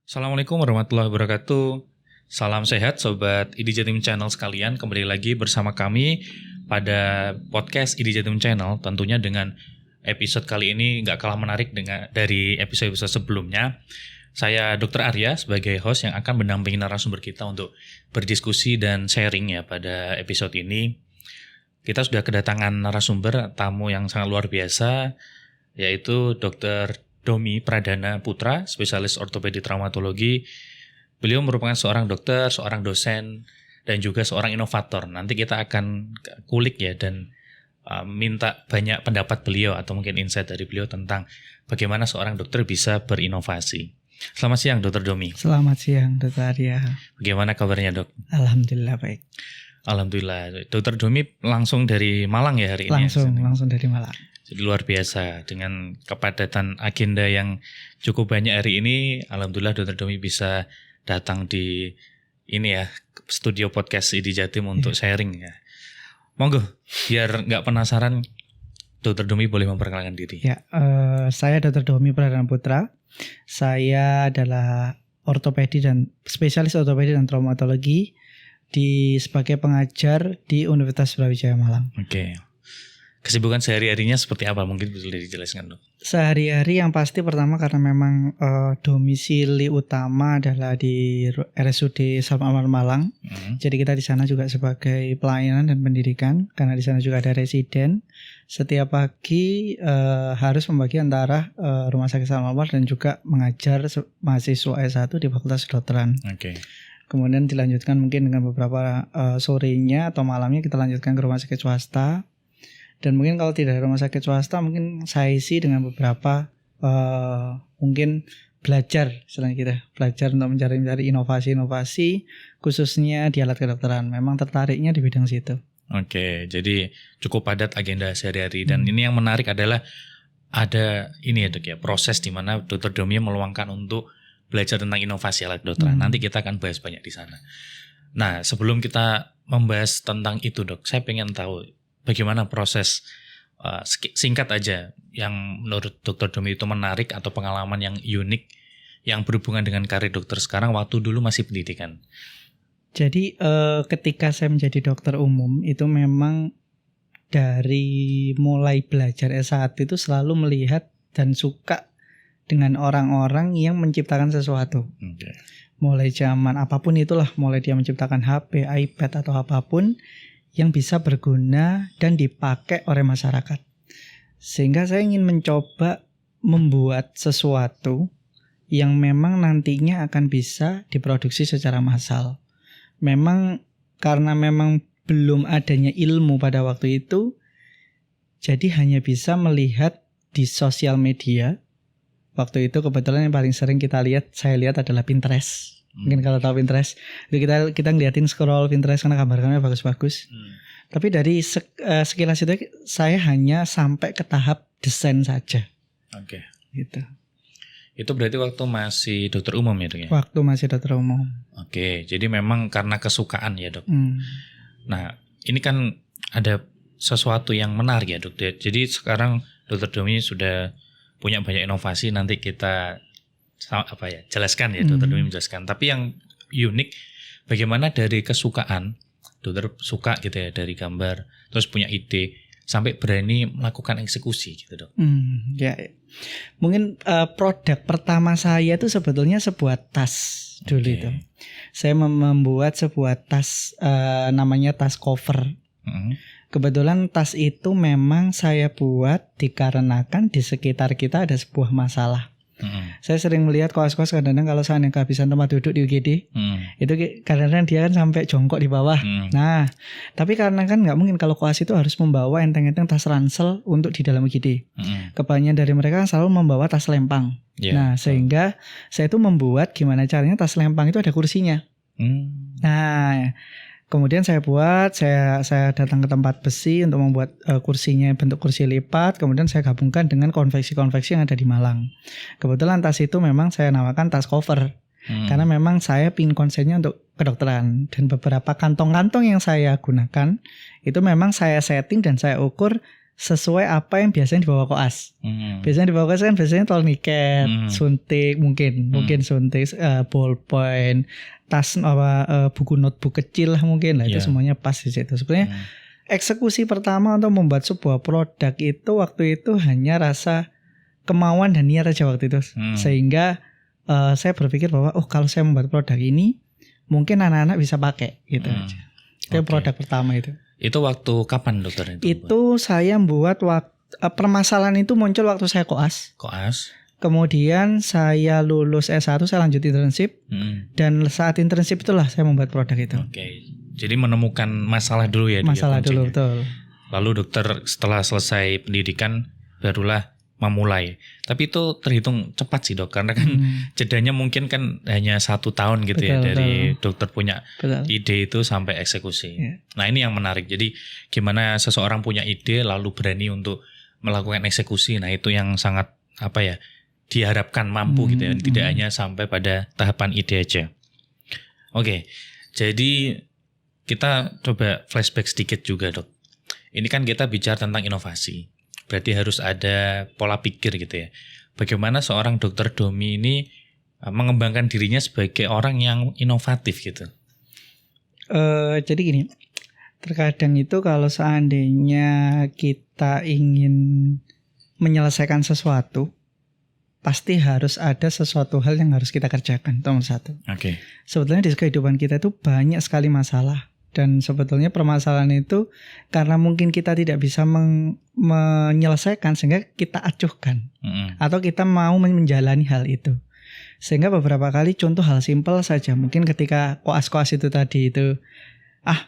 Assalamualaikum warahmatullahi wabarakatuh. Salam sehat Sobat ID Jatim Channel sekalian. Kembali lagi bersama kami pada podcast ID Jatim Channel. Tentunya dengan episode kali ini gak kalah menarik dari episode-episode sebelumnya. Saya Dr. Arya sebagai host yang akan mendampingi narasumber kita untuk berdiskusi dan sharing ya pada episode ini. Kita sudah kedatangan narasumber tamu yang sangat luar biasa, yaitu Dr. Domi Pradana Putra, spesialis ortopedi traumatologi. Beliau merupakan seorang dokter, seorang dosen, dan juga seorang inovator. Nanti kita akan kulik ya dan minta banyak pendapat beliau atau mungkin insight dari beliau tentang bagaimana seorang dokter bisa berinovasi. Selamat siang Dr. Domi. Selamat siang Dr. Arya. Bagaimana kabarnya dok? Alhamdulillah baik. Alhamdulillah. Dr. Domi langsung dari Malang ya hari ini? Langsung dari Malang. Jadi luar biasa dengan kepadatan agenda yang cukup banyak hari ini. Alhamdulillah Dr. Domi bisa datang di ini ya studio podcast ID Jatim untuk sharing ya. Monggo biar nggak penasaran, Dr. Domi boleh memperkenalkan diri. Ya, saya Dr. Domi Pradana Putra. Saya adalah ortopedi dan spesialis ortopedi dan traumatologi sebagai pengajar di Universitas Brawijaya Malang. Oke. Kesibukan sehari-harinya seperti apa? Mungkin bisa dijelaskan dok. Sehari-hari yang pasti pertama karena memang domisili utama adalah di RSUD Salman Amar Malang. Jadi kita di sana juga sebagai pelayanan dan pendidikan karena di sana juga ada residen. Setiap pagi harus membagi antara Rumah Sakit Salman Amar dan juga mengajar mahasiswa S1 di Fakultas Kedokteran. Oke. Kemudian dilanjutkan mungkin dengan beberapa sorenya atau malamnya kita lanjutkan ke rumah sakit swasta. Dan mungkin kalau tidak ada rumah sakit swasta mungkin saya isi dengan beberapa mungkin belajar untuk mencari inovasi-inovasi khususnya di alat kedokteran. Memang tertariknya di bidang situ. Oke, jadi cukup padat agenda sehari-hari dan ini yang menarik adalah ada ini ya dok ya, proses di mana Dr. Domi meluangkan untuk belajar tentang inovasi alat kedokteran. Nanti kita akan bahas banyak di sana. Nah, sebelum kita membahas tentang itu dok, saya pengen tahu bagaimana proses singkat aja yang menurut Dr. Domi itu menarik atau pengalaman yang unik yang berhubungan dengan karir dokter sekarang waktu dulu masih pendidikan. Jadi ketika saya menjadi dokter umum itu memang dari mulai belajar S1 itu selalu melihat dan suka dengan orang-orang yang menciptakan sesuatu. Okay. Mulai zaman apapun itulah, mulai dia menciptakan HP, iPad atau apapun yang bisa berguna dan dipakai oleh masyarakat. Sehingga saya ingin mencoba membuat sesuatu yang memang nantinya akan bisa diproduksi secara massal. Karena memang belum adanya ilmu pada waktu itu, jadi hanya bisa melihat di sosial media. Waktu itu kebetulan yang paling sering saya lihat adalah Pinterest. Mungkin kalau tahu Pinterest, kita ngeliatin scroll Pinterest karena gambar-gambarnya bagus-bagus. Tapi dari sekilas itu saya hanya sampai ke tahap desain saja. Oke. Gitu. Itu berarti waktu masih dokter umum ya dok ya? Waktu masih dokter umum. Oke, jadi memang karena kesukaan ya dok. Nah, ini kan ada sesuatu yang menarik ya dok. Jadi sekarang Dr. Domi sudah punya banyak inovasi, nanti kita jelaskan ya Dr. Domi menjelaskan. Tapi yang unik bagaimana dari kesukaan dokter suka gitu ya dari gambar terus punya ide sampai berani melakukan eksekusi gitu dok. Ya. Mungkin produk pertama saya itu sebetulnya sebuah tas dulu itu. Saya membuat sebuah tas namanya tas cover. Kebetulan tas itu memang saya buat dikarenakan di sekitar kita ada sebuah masalah. Saya sering melihat koas-koas kadang-kadang kalau seandainya kehabisan tempat duduk di UGD, itu kadang-kadang dia kan sampai jongkok di bawah. Nah, tapi karena kan nggak mungkin kalau koas itu harus membawa enteng-enteng tas ransel untuk di dalam UGD. Kebanyakan dari mereka kan selalu membawa tas lempang. Nah, sehingga saya itu membuat gimana caranya tas lempang itu ada kursinya. Nah, kemudian saya datang ke tempat besi untuk membuat kursinya bentuk kursi lipat. Kemudian saya gabungkan dengan konveksi-konveksi yang ada di Malang. Kebetulan tas itu memang saya namakan tas cover. Karena memang saya pingin konsepnya untuk kedokteran. Dan beberapa kantong-kantong yang saya gunakan itu memang saya setting dan saya ukur sesuai apa yang biasanya dibawa koas. Biasanya dibawa koas kan biasanya tourniquet, suntik mungkin suntik, ballpoint, tas buku notebook kecil lah mungkin lah itu semuanya pas di situ. Sebenarnya eksekusi pertama untuk membuat sebuah produk itu waktu itu hanya rasa kemauan dan niat aja waktu itu. Sehingga saya berpikir bahwa kalau saya membuat produk ini mungkin anak-anak bisa pakai gitu aja. Itu produk pertama itu. Itu waktu kapan dokter itu? Itu saya buat permasalahan itu muncul waktu saya koas. Kemudian saya lulus S1, saya lanjut internship. Dan saat internship itulah saya membuat produk itu. Jadi menemukan masalah dulu ya. Masalah dulu, betul. Lalu dokter setelah selesai pendidikan barulah memulai. Tapi itu terhitung cepat sih dok, karena kan jedanya mungkin kan hanya 1 tahun gitu ya dari dokter punya ide itu sampai eksekusi. Nah ini yang menarik. Jadi gimana seseorang punya ide lalu berani untuk melakukan eksekusi. Nah itu yang sangat diharapkan mampu gitu ya. Tidak hanya sampai pada tahapan ide aja. Oke, jadi kita coba flashback sedikit juga dok. Ini kan kita bicara tentang inovasi. Berarti harus ada pola pikir gitu ya. Bagaimana seorang dokter Domi ini mengembangkan dirinya sebagai orang yang inovatif gitu. Jadi gini, terkadang itu kalau seandainya kita ingin menyelesaikan sesuatu, pasti harus ada sesuatu hal yang harus kita kerjakan. Itu nomor 1. Sebetulnya di kehidupan kita itu banyak sekali masalah. Dan sebetulnya permasalahan itu karena mungkin kita tidak bisa menyelesaikan sehingga kita acuhkan. Atau kita mau menjalani hal itu. Sehingga beberapa kali contoh hal simpel saja. Mungkin ketika koas-koas itu tadi itu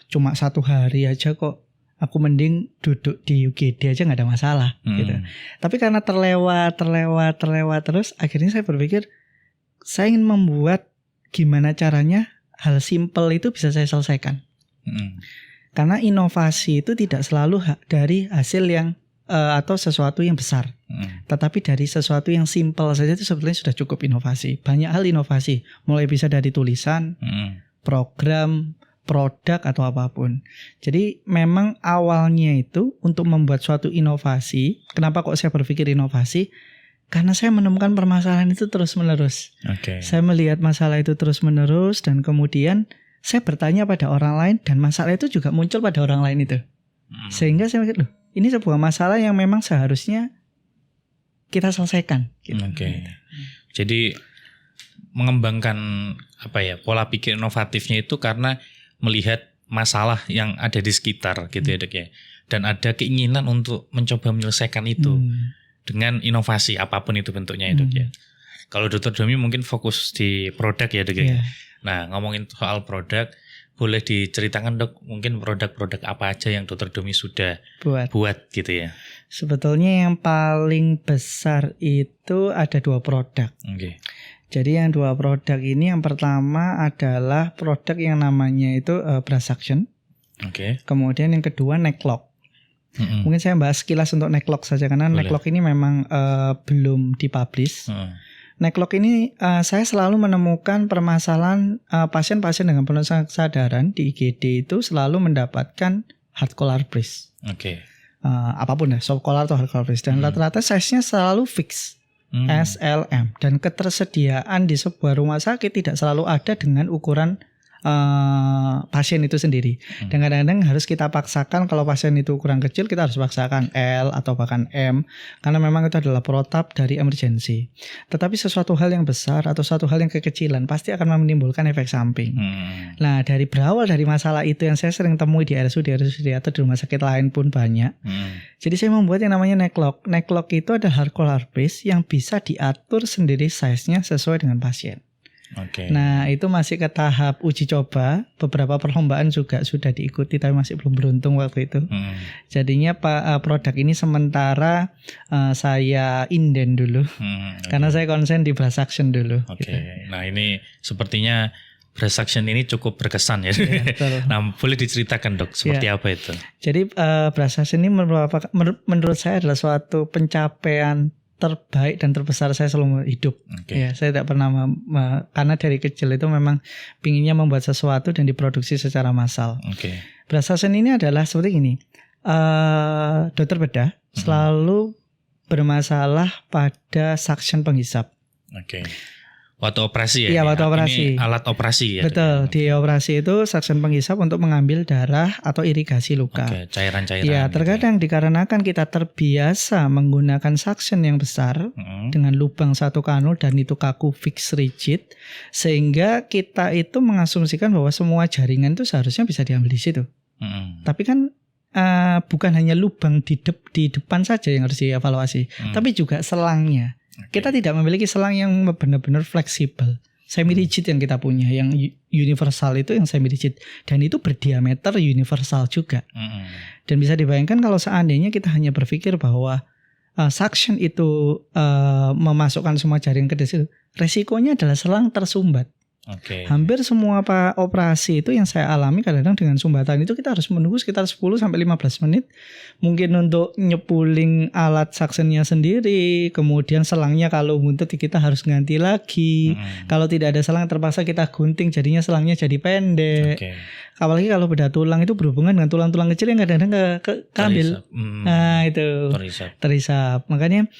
cuma 1 hari aja kok. Aku mending duduk di UGD aja gak ada masalah gitu. Tapi karena terlewat terus, akhirnya saya berpikir saya ingin membuat gimana caranya hal simpel itu bisa saya selesaikan. Karena inovasi itu tidak selalu dari hasil yang atau sesuatu yang besar, tetapi dari sesuatu yang simpel saja itu sebetulnya sudah cukup inovasi. Banyak hal inovasi, mulai bisa dari tulisan, program, produk atau apapun. Jadi memang awalnya itu untuk membuat suatu inovasi. Kenapa kok saya berpikir inovasi? Karena saya menemukan permasalahan itu terus menerus. Saya melihat masalah itu terus menerus dan kemudian saya bertanya pada orang lain dan masalah itu juga muncul pada orang lain itu. Sehingga saya mikir, ini sebuah masalah yang memang seharusnya kita selesaikan. Gitu. Jadi mengembangkan pola pikir inovatifnya itu karena melihat masalah yang ada di sekitar gitu ya dok ya. Dan ada keinginan untuk mencoba menyelesaikan itu dengan inovasi apapun itu bentuknya ya dok ya. Kalau dokter Domi mungkin fokus di produk ya dok ya. Nah ngomongin soal produk, boleh diceritakan dok mungkin produk-produk apa aja yang dokter Domi sudah buat gitu ya. Sebetulnya yang paling besar itu ada 2 produk. Jadi yang 2 produk ini yang pertama adalah produk yang namanya itu Brass Suction. Kemudian yang kedua Necklock. Mungkin saya bahas sekilas untuk Necklock saja karena Necklock ini memang belum dipublish. Necklock ini saya selalu menemukan permasalahan pasien-pasien dengan penurunan kesadaran di IGD itu selalu mendapatkan hard collar brace. Apapun ya, soft collar atau hard collar brace. Dan rata-rata size-nya selalu fix. SLM. Dan ketersediaan di sebuah rumah sakit tidak selalu ada dengan ukuran pasien itu sendiri. Dan kadang-kadang harus kita paksakan kalau pasien itu ukuran kecil kita harus paksakan L atau bahkan M karena memang itu adalah protap dari emergency. Tetapi sesuatu hal yang besar atau suatu hal yang kekecilan pasti akan menimbulkan efek samping. Nah dari berawal dari masalah itu yang saya sering temui di RSUD atau di rumah sakit lain pun banyak. Jadi saya membuat yang namanya Necklock. Necklock itu adalah hard collar brace yang bisa diatur sendiri size-nya sesuai dengan pasien. Nah itu masih ke tahap uji coba. Beberapa perlombaan juga sudah diikuti tapi masih belum beruntung waktu itu. Jadinya produk ini sementara saya inden dulu. Karena saya konsen di Brass Suction dulu. Gitu. Nah ini sepertinya Brass Suction ini cukup berkesan ya. Nah boleh diceritakan dok seperti apa itu? Jadi Brass Suction ini menurut saya adalah suatu pencapaian terbaik dan terbesar saya selama hidup. Ya, saya tidak pernah karena dari kecil itu memang pinginnya membuat sesuatu dan diproduksi secara massal. Brass Suction ini adalah seperti ini. dokter bedah selalu bermasalah pada suction penghisap. Oke. Waktu operasi ya? Iya, waktu operasi. Ini alat operasi ya? Betul, di operasi itu suction penghisap untuk mengambil darah atau irigasi luka. Oke, cairan-cairan. Ya, terkadang dikarenakan kita terbiasa menggunakan suction yang besar dengan lubang satu kanul dan itu kaku fix rigid, sehingga kita itu mengasumsikan bahwa semua jaringan itu seharusnya bisa diambil di situ. Tapi kan bukan hanya lubang di depan saja yang harus dievaluasi, tapi juga selangnya. Kita tidak memiliki selang yang benar-benar fleksibel, semi rigid yang kita punya, yang universal itu yang semi rigid dan itu berdiameter universal juga. Dan bisa dibayangkan kalau seandainya kita hanya berpikir bahwa suction itu memasukkan semua jaringan ke situ, resikonya adalah selang tersumbat. Hampir semua operasi itu yang saya alami kadang-kadang dengan sumbatan itu kita harus menunggu sekitar 10-15 menit. Mungkin untuk nyepuling alat suctionnya sendiri, kemudian selangnya kalau buntut kita harus ganti lagi. Kalau tidak ada selang terpaksa kita gunting, jadinya selangnya jadi pendek. Apalagi kalau bedah tulang itu berhubungan dengan tulang-tulang kecil yang kadang-kadang keambil. Nah itu terisap. Makanya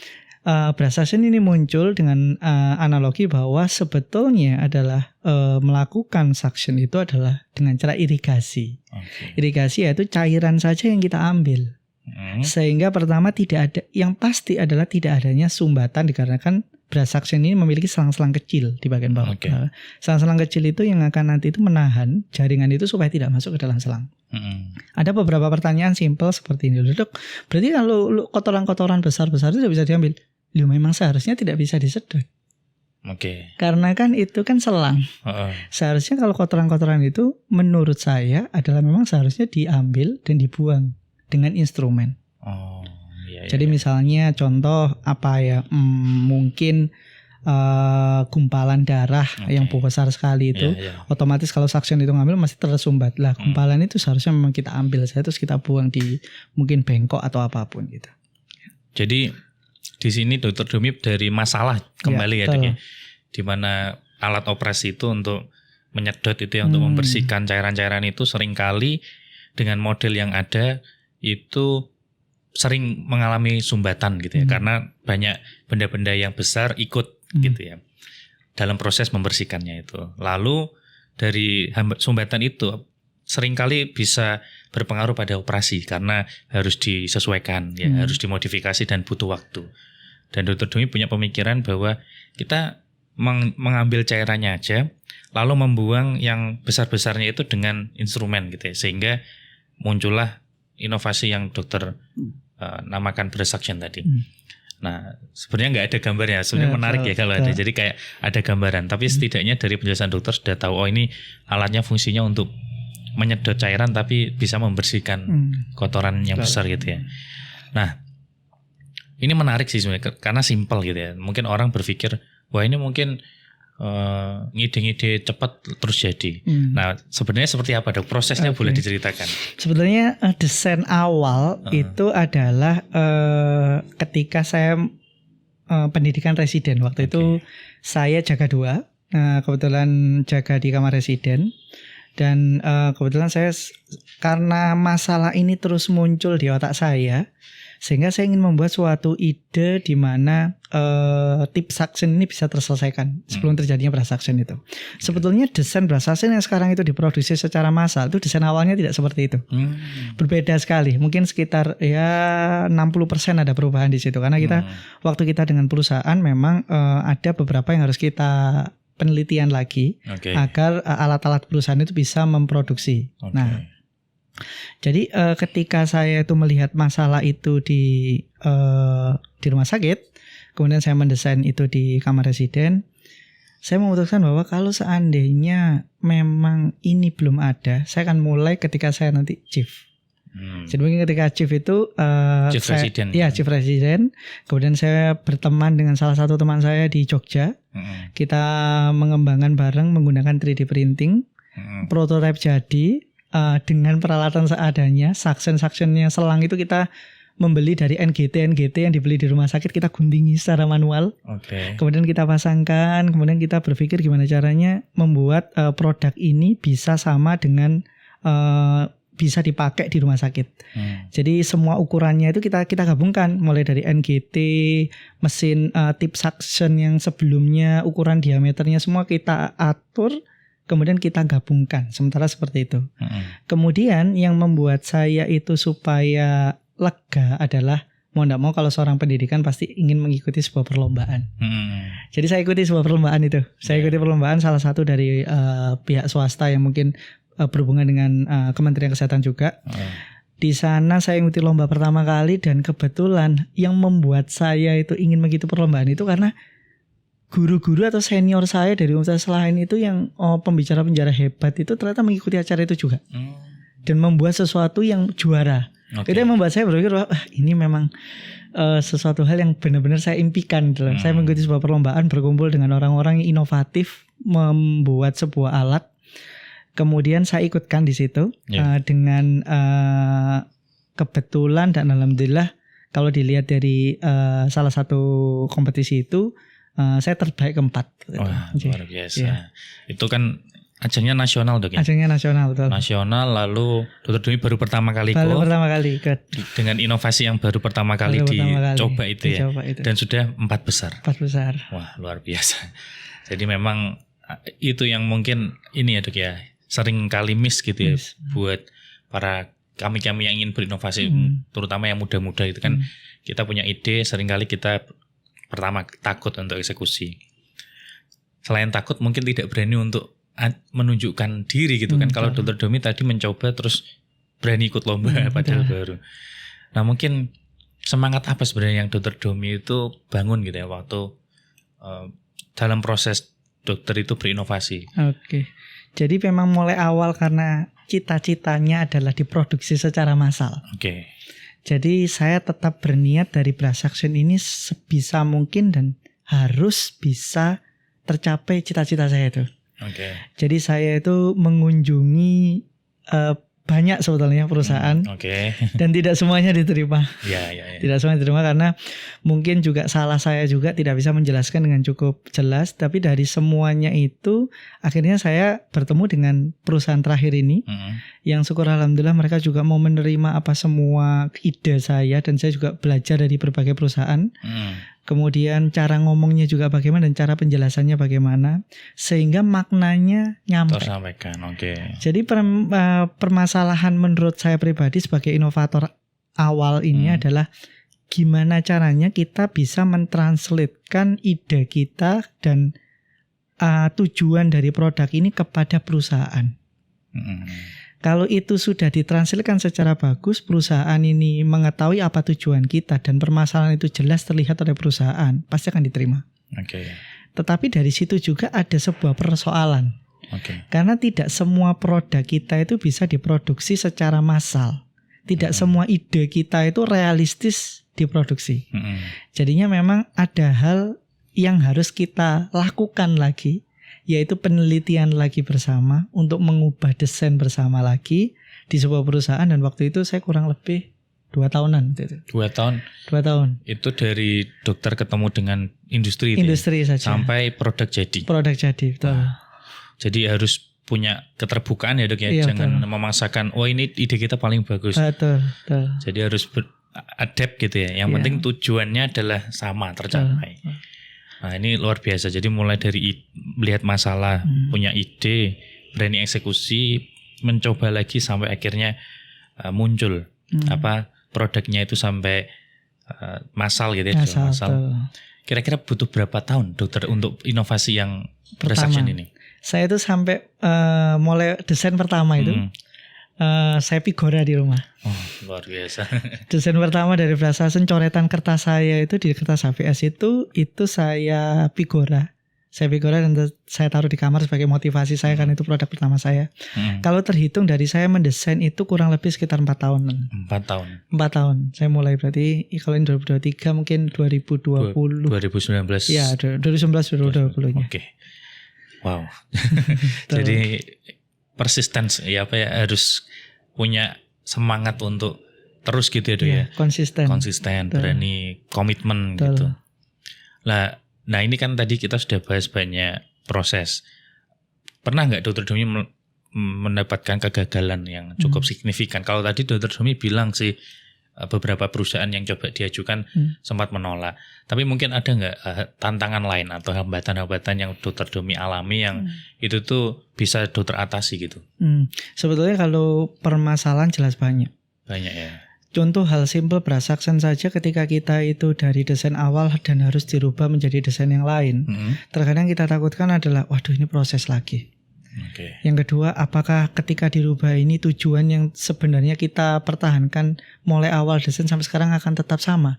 bedah suction ini muncul dengan analogi bahwa sebetulnya adalah melakukan suction itu adalah dengan cara irigasi. Irigasi yaitu cairan saja yang kita ambil. Sehingga pertama tidak ada, yang pasti adalah tidak adanya sumbatan dikarenakan bedah suction ini memiliki selang-selang kecil di bagian bawah. Selang-selang kecil itu yang akan nanti itu menahan jaringan itu supaya tidak masuk ke dalam selang. Ada beberapa pertanyaan simpel seperti ini, Dok. Berarti kalau kotoran-kotoran besar-besar itu tidak bisa diambil? Memang seharusnya tidak bisa disedot. Karena kan itu kan selang. Seharusnya kalau kotoran-kotoran itu menurut saya adalah memang seharusnya diambil dan dibuang dengan instrumen. Jadi misalnya contoh mungkin gumpalan darah yang besar sekali itu, otomatis kalau suction itu ngambil masih tersumbat. Lah gumpalan itu seharusnya memang kita ambil saja terus kita buang di mungkin bengkok atau apapun gitu. Jadi di sini Dokter Domi dari masalah kembali Dok ya, di mana alat operasi itu untuk menyedot itu ya, untuk membersihkan cairan-cairan itu seringkali dengan model yang ada itu sering mengalami sumbatan gitu ya, karena banyak benda-benda yang besar ikut gitu ya dalam proses membersihkannya itu. Lalu dari sumbatan itu seringkali bisa berpengaruh pada operasi karena harus disesuaikan ya, harus dimodifikasi dan butuh waktu. Dan Dokter Domi punya pemikiran bahwa kita mengambil cairannya aja lalu membuang yang besar-besarnya itu dengan instrumen gitu ya, sehingga muncullah inovasi yang dokter namakan bedah suction tadi. Nah, sebenarnya nggak ada gambarnya, sebenarnya menarik ya kalau ada. Jadi kayak ada gambaran, tapi setidaknya dari penjelasan dokter sudah tahu ini alatnya fungsinya untuk menyedot cairan tapi bisa membersihkan kotoran yang besar gitu ya. Nah, ini menarik sih sebenarnya karena simpel gitu ya. Mungkin orang berpikir wah ini mungkin ngide-ngide cepat terus jadi. Nah, sebenarnya seperti apa Dok? Prosesnya boleh diceritakan? Sebenarnya desain awal itu adalah ketika saya pendidikan residen. Waktu itu saya jaga 2. Kebetulan jaga di kamar residen. Dan kebetulan saya karena masalah ini terus muncul di otak saya, sehingga saya ingin membuat suatu ide di mana tip suction ini bisa terselesaikan sebelum terjadinya bedah suction itu. Sebetulnya desain bedah suction yang sekarang itu diproduksi secara massal itu desain awalnya tidak seperti itu. Berbeda sekali. Mungkin sekitar 60% ada perubahan di situ karena kita waktu kita dengan perusahaan memang ada beberapa yang harus kita penelitian lagi agar alat-alat perusahaan itu bisa memproduksi. Nah, jadi ketika saya itu melihat masalah itu di rumah sakit, kemudian saya mendesain itu di kamar residen, saya memutuskan bahwa kalau seandainya memang ini belum ada, saya akan mulai ketika saya nanti chief. Jadi mungkin ketika chief itu chief resident. Ya, chief resident. Kemudian saya berteman dengan salah satu teman saya di Jogja. Kita mengembangkan bareng menggunakan 3D printing. Prototipe jadi dengan peralatan seadanya. Suction-suctionnya selang itu kita membeli dari NGT yang dibeli di rumah sakit, kita guntingi secara manual. Kemudian kita pasangkan, kemudian kita berpikir gimana caranya membuat produk ini bisa sama dengan bisa dipakai di rumah sakit. Jadi semua ukurannya itu kita gabungkan, mulai dari NGT, mesin tip suction yang sebelumnya, ukuran diameternya semua kita atur, kemudian kita gabungkan. Sementara seperti itu. Kemudian yang membuat saya itu supaya lega adalah mau tidak mau kalau seorang pendidikan pasti ingin mengikuti sebuah perlombaan. Jadi saya ikuti sebuah perlombaan itu. Saya ikuti perlombaan salah satu dari pihak swasta yang mungkin berhubungan dengan Kementerian Kesehatan juga. Di sana saya ikuti lomba pertama kali dan kebetulan yang membuat saya itu ingin mengikuti perlombaan itu karena guru-guru atau senior saya dari universitas lain itu yang pembicara-pembicara hebat itu ternyata mengikuti acara itu juga. Dan membuat sesuatu yang juara. Itu yang membuat saya berpikir wah ini memang sesuatu hal yang benar-benar saya impikan. Saya mengikuti sebuah perlombaan, berkumpul dengan orang-orang yang inovatif, membuat sebuah alat. Kemudian saya ikutkan di situ dengan kebetulan dan alhamdulillah kalau dilihat dari salah satu kompetisi itu saya terbaik keempat. Wah, luar biasa. Itu kan ajangnya nasional dok ya? Ajangnya nasional, betul. Nasional, lalu Dr. Dwi baru pertama kali ikut. Dengan inovasi yang baru pertama kali dicoba itu ya. Dan sudah 4 besar. 4 besar. Wah, luar biasa. Jadi memang itu yang mungkin ini ya dok ya, sering kali miss gitu ya buat para kami-kami yang ingin berinovasi, terutama yang muda-muda itu kan kita punya ide, seringkali kita pertama takut untuk eksekusi. Selain takut mungkin tidak berani untuk menunjukkan diri gitu kan. Kalau Dr. Domi tadi mencoba terus berani ikut lomba padahal baru. Nah mungkin semangat apa sebenarnya yang Dr. Domi itu bangun gitu ya waktu dalam proses dokter itu berinovasi? Oke. Jadi memang mulai awal karena cita-citanya adalah diproduksi secara massal. Oke. Jadi saya tetap berniat dari Brass Suction ini sebisa mungkin dan harus bisa tercapai cita-cita saya itu. Jadi saya itu mengunjungi banyak sebetulnya perusahaan dan tidak semuanya diterima. Tidak semuanya diterima karena mungkin juga salah saya juga tidak bisa menjelaskan dengan cukup jelas. Tapi dari semuanya itu akhirnya saya bertemu dengan perusahaan terakhir ini yang syukur alhamdulillah mereka juga mau menerima apa semua ide saya dan saya juga belajar dari berbagai perusahaan. Kemudian cara ngomongnya juga bagaimana dan cara penjelasannya bagaimana sehingga maknanya nyampe. Tersampaikan, Jadi permasalahan menurut saya pribadi sebagai inovator awal ini adalah gimana caranya kita bisa mentranslatekan ide kita dan tujuan dari produk ini kepada perusahaan. Kalau itu sudah ditranslatekan secara bagus, perusahaan ini mengetahui apa tujuan kita dan permasalahan itu jelas terlihat oleh perusahaan, pasti akan diterima. Tetapi dari situ juga ada sebuah persoalan. Karena tidak semua produk kita itu bisa diproduksi secara massal. Tidak semua ide kita itu realistis diproduksi. Jadinya memang ada hal yang harus kita lakukan lagi, yaitu penelitian lagi bersama untuk mengubah desain bersama lagi di sebuah perusahaan. Dan waktu itu saya kurang lebih 2 tahunan. 2 tahun? 2 tahun. Itu dari dokter ketemu dengan industri saja. Sampai produk jadi? Produk jadi, betul. Jadi harus punya keterbukaan ya dok ya? Jangan memaksakan, ini ide kita paling bagus. Betul. Jadi harus adapt gitu ya. Yang penting tujuannya adalah sama, tercapai. Nah ini luar biasa. Jadi mulai dari melihat masalah, punya ide, berani eksekusi, mencoba lagi sampai akhirnya muncul produknya itu sampai massal gitu ya. Massal. Kira-kira butuh berapa tahun dokter untuk inovasi yang Brass Suction ini? Saya itu sampai mulai desain pertama itu saya pigora di rumah. Luar biasa. Desain pertama dari Brass Suction, coretan kertas saya itu di kertas HVS itu saya pigora. Saya pigora dan saya taruh di kamar sebagai motivasi saya karena itu produk pertama saya. Kalau terhitung dari saya mendesain itu kurang lebih sekitar 4 tahun. 4 tahun. 4 tahun. Saya mulai berarti kalau ini 2023 mungkin 2020. 2019. Ya, 2019-2020-nya. Wow. Jadi persistence harus punya semangat untuk terus gitu ya dok ya. Konsisten, berani, komitmen gitu. Nah ini kan tadi kita sudah bahas banyak proses. Pernah nggak dokter Domi mendapatkan kegagalan yang cukup signifikan. Kalau tadi Dr. Domi bilang sih beberapa perusahaan yang coba diajukan sempat menolak. Tapi mungkin ada nggak tantangan lain atau hambatan-hambatan yang Dr. Domi alami yang itu tuh bisa dokter atasi gitu? Sebetulnya kalau permasalahan jelas banyak. Banyak ya. Contoh hal simpel Brasaksen saja ketika kita itu dari desain awal dan harus dirubah menjadi desain yang lain. Terkadang kita takutkan adalah, waduh ini proses lagi. Okay. Yang kedua, apakah ketika dirubah ini tujuan yang sebenarnya kita pertahankan mulai awal desain sampai sekarang akan tetap sama?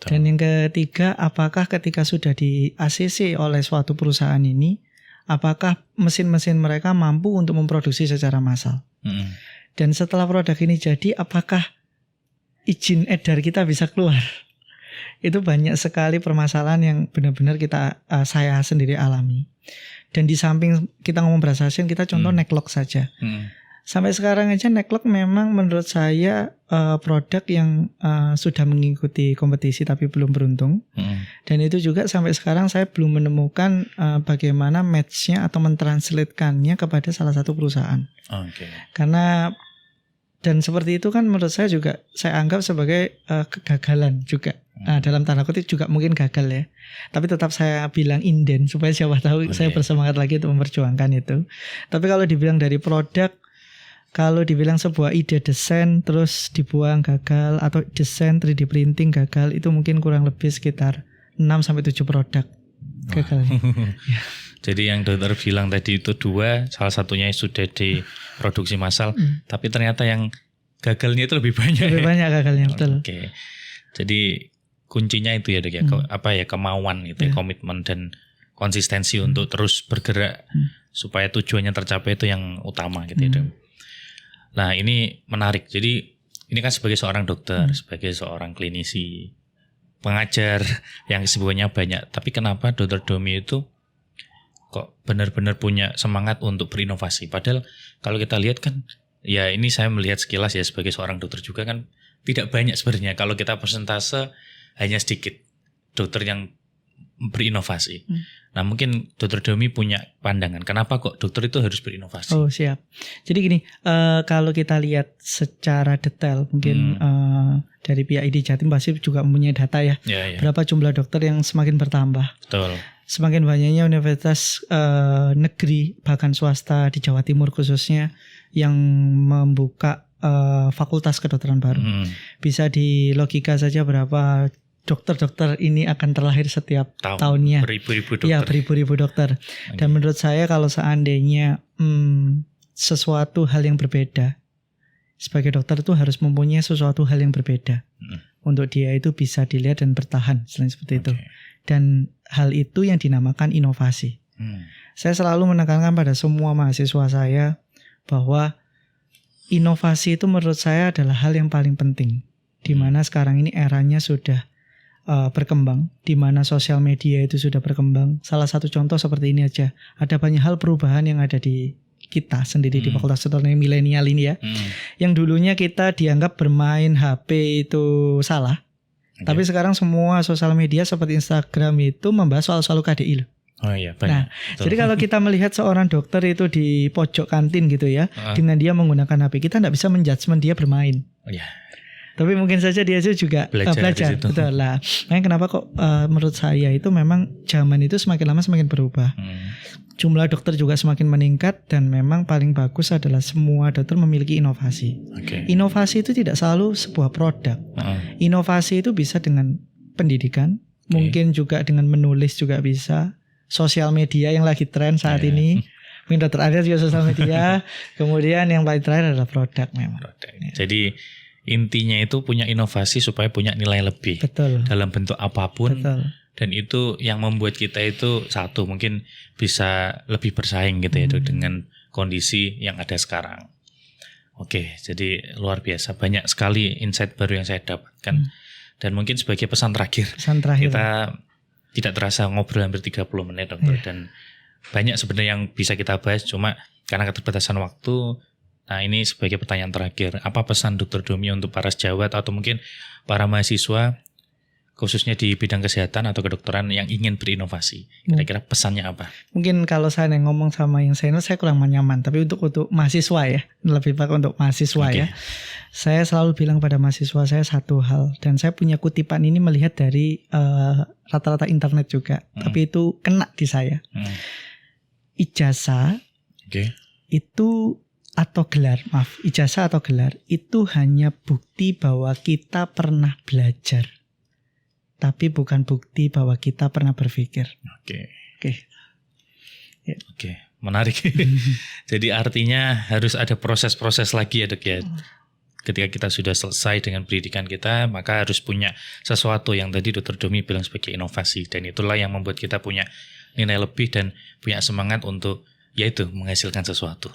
Dan yang ketiga, apakah ketika sudah di ACC oleh suatu perusahaan ini, apakah mesin-mesin mereka mampu untuk memproduksi secara massal? Dan setelah produk ini jadi, apakah izin edar kita bisa keluar? Itu banyak sekali permasalahan yang benar-benar saya sendiri alami. Dan di samping kita ngomong Brasaksen, kita contoh Necklock saja. Sampai sekarang aja Necklock memang menurut saya produk yang sudah mengikuti kompetisi tapi belum beruntung. Dan itu juga sampai sekarang saya belum menemukan bagaimana match-nya atau mentranslatekannya kepada salah satu perusahaan. Karena dan seperti itu kan menurut saya juga saya anggap sebagai kegagalan juga. Dalam tanda kutip juga mungkin gagal ya. Tapi tetap saya bilang inden supaya siapa tahu saya bersemangat lagi untuk memperjuangkan itu. Tapi kalau dibilang dari produk, kalau dibilang sebuah ide desain terus dibuang gagal, atau desain 3D printing gagal, itu mungkin kurang lebih sekitar 6-7 produk gagal. Jadi yang dokter bilang tadi itu 2, salah satunya sudah diproduksi massal, tapi ternyata yang gagalnya itu lebih banyak. Lebih banyak gagalnya, betul. Jadi kuncinya itu ya Dok ya, kemauan itu ya, komitmen dan konsistensi untuk terus bergerak supaya tujuannya tercapai itu yang utama gitu ya Dok. Nah ini menarik, jadi ini kan sebagai seorang dokter, sebagai seorang klinisi, pengajar yang kesibukannya banyak, tapi kenapa Dr. Domi itu kok benar-benar punya semangat untuk berinovasi? Padahal kalau kita lihat kan, ya ini saya melihat sekilas ya sebagai seorang dokter juga kan tidak banyak sebenarnya. Kalau kita persentase hanya sedikit dokter yang berinovasi. Nah mungkin Dr. Domi punya pandangan kenapa kok dokter itu harus berinovasi? Oh siap. Jadi gini, kalau kita lihat secara detail mungkin dari pihak ID Jatim pasti juga mempunyai data ya. Berapa jumlah dokter yang semakin bertambah. Betul. Semakin banyaknya universitas negeri bahkan swasta di Jawa Timur khususnya yang membuka fakultas kedokteran baru. Bisa di logika saja berapa dokter-dokter ini akan terlahir setiap tahunnya. Beribu-ribu dokter. Ya, beribu-ribu dokter. Dan menurut saya kalau seandainya sesuatu hal yang berbeda, sebagai dokter itu harus mempunyai sesuatu hal yang berbeda. Untuk dia itu bisa dilihat dan bertahan selain seperti itu. Dan hal itu yang dinamakan inovasi. Saya selalu menekankan pada semua mahasiswa saya bahwa inovasi itu menurut saya adalah hal yang paling penting. Di mana sekarang ini eranya sudah berkembang, di mana sosial media itu sudah berkembang. Salah satu contoh seperti ini aja. Ada banyak hal perubahan yang ada di kita sendiri di Fakultas Kedokteran milenial ini ya. Yang dulunya kita dianggap bermain HP itu salah. Tapi sekarang semua sosial media seperti Instagram itu membahas soal KDI loh. Oh iya, banyak. Nah, jadi kalau kita melihat seorang dokter itu di pojok kantin gitu ya, dengan dia menggunakan HP, kita tidak bisa menjudgment dia bermain. Tapi mungkin saja dia juga belajar. Betul lah. Makanya kenapa kok menurut saya itu memang zaman itu semakin lama semakin berubah. Jumlah dokter juga semakin meningkat dan memang paling bagus adalah semua dokter memiliki inovasi. Inovasi itu tidak selalu sebuah produk. Inovasi itu bisa dengan pendidikan, mungkin juga dengan menulis juga bisa. Sosial media yang lagi tren saat ini. Mungkin dokter ada juga sosial media. Kemudian yang paling terakhir adalah produk memang. Jadi intinya itu punya inovasi supaya punya nilai lebih. Betul. Dalam bentuk apapun. Betul. Dan itu yang membuat kita itu satu mungkin bisa lebih bersaing gitu ya dengan kondisi yang ada sekarang. Oke, jadi luar biasa, banyak sekali insight baru yang saya dapatkan. Dan mungkin sebagai pesan terakhir. Kita tidak terasa ngobrol hampir 30 menit dokter dan banyak sebenarnya yang bisa kita bahas, cuma karena keterbatasan waktu. Nah ini sebagai pertanyaan terakhir, apa pesan Dr. Domi untuk para sejawat atau mungkin para mahasiswa khususnya di bidang kesehatan atau kedokteran yang ingin berinovasi? Kira-kira pesannya apa? Mungkin kalau saya ngomong sama yang senior saya kurang nyaman, tapi untuk mahasiswa ya, lebih baik untuk mahasiswa ya. Saya selalu bilang pada mahasiswa saya satu hal, dan saya punya kutipan ini melihat dari rata-rata internet juga, tapi itu kena di saya. Ijazah itu ijazah atau gelar itu hanya bukti bahwa kita pernah belajar, tapi bukan bukti bahwa kita pernah berpikir. Oke, menarik. Jadi artinya harus ada proses-proses lagi ya Dok ya. Ketika kita sudah selesai dengan pendidikan kita, maka harus punya sesuatu yang tadi Dr. Domi bilang sebagai inovasi, dan itulah yang membuat kita punya nilai lebih dan punya semangat untuk yaitu menghasilkan sesuatu.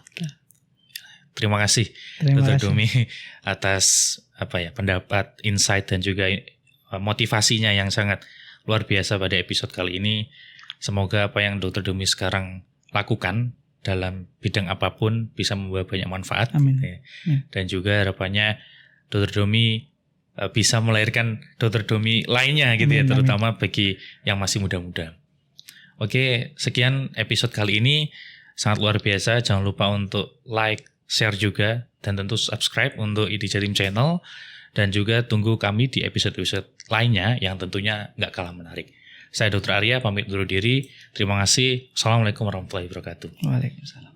Terima kasih Dr. Domi atas pendapat, insight dan juga motivasinya yang sangat luar biasa pada episode kali ini. Semoga apa yang Dr. Domi sekarang lakukan dalam bidang apapun bisa membawa banyak manfaat. Amin. Dan juga harapannya Dr. Domi bisa melahirkan Dr. Domi lainnya gitu. Amin, ya, terutama bagi yang masih muda-muda. Oke, sekian episode kali ini, sangat luar biasa. Jangan lupa untuk like, share juga, dan tentu subscribe untuk ID Jatim Channel. Dan juga tunggu kami di episode-episode lainnya yang tentunya nggak kalah menarik. Saya Dr. Arya, pamit undur diri. Terima kasih. Assalamualaikum warahmatullahi wabarakatuh. Waalaikumsalam.